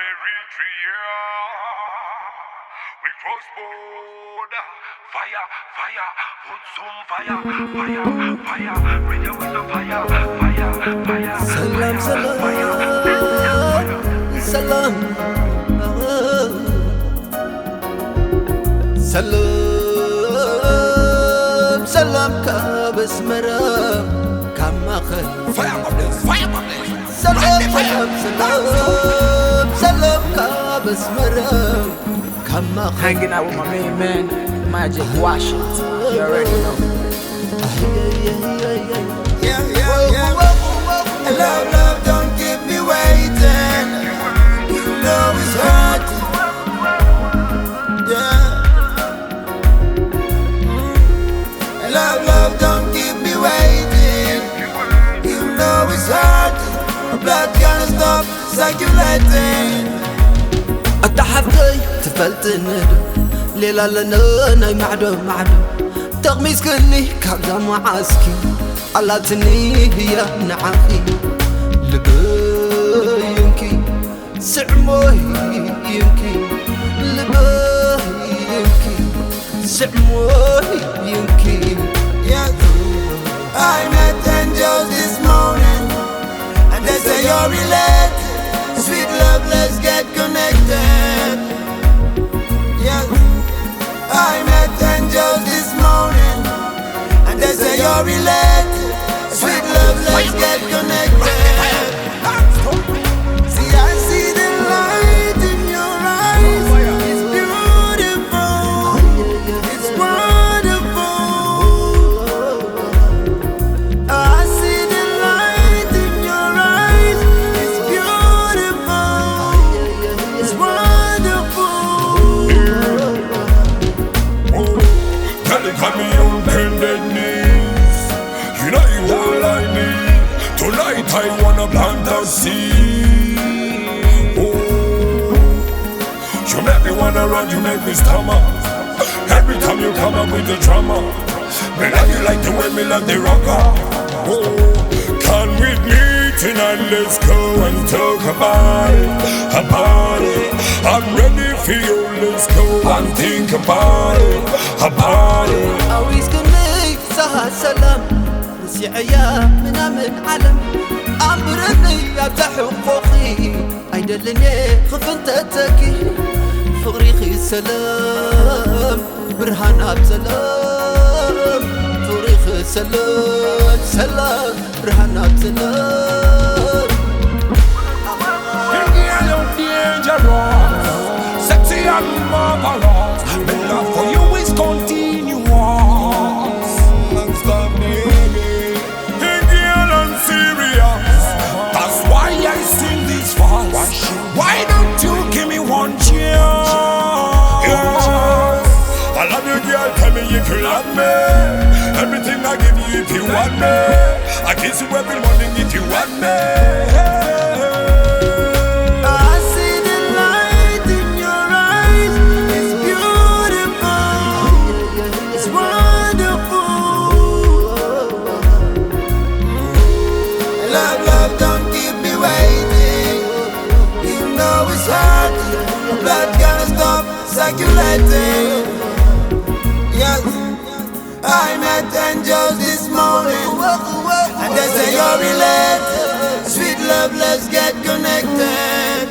Eritrea. We cross border. Fire, fire, put some fire, fire, fire. Radio with the fire, fire, fire. Salam, salam, salam, salam, salam ka basmara kama khal. Fire up this, fire up this. Salam, salam, salam, salam ka basmara kama khal. Hanging out with my main man, Magic Washington. You already know. Love, love, don't keep me waiting. You know it's hurting. Yeah. Love, love, don't keep me waiting. You know it's hurting. My blood can't stop circulating. التحفي تفلت الندم ليلة لنا ناي معدم تغميز كني كابزا معاسكي علاتني هي نعاخي لبا يمكي سعموي يمكي لبا يمكي سعموي يمكي. Yes, I met angels this morning, and they say you're related. Sweet love, let's get connected. Yes, I met angels this morning, and they say you're related. Sweet love, let's get connected. See, I see the light in your eyes. It's beautiful. It's wonderful. I see the light in your eyes. It's beautiful. It's wonderful. Girl, you got me on bended knees. You know you all I need. Tonight I wanna plant a seed. Oh, you make me wanna run, you make me stammer. Every time you come up with the drama, me love you like the way me love the rocker. Oh, can we meet tonight? Let's go and talk about it, about it. I'm ready for you. Let's go and think about it, about it. أويس كني سها سلام نسيعيا من علم أمرني أبدأ حقوقي أيدلني خفنت أتكي فغريخي سلام برهانا بسلام فغريخي سلام سلام برهانا بسلام. Dangerous, sexy and marvelous. My love for you is continuous. Non-stop, baby. Indian and serious. That's why I sing this verse. Why don't you give me one chance? I love you, girl. Tell me if you love me. Everything I give you if you want me. I kiss you every morning if you want me. Blood gonna stop circulating. Yes, I met angels this morning, and they say you're related. Sweet love, let's get connected.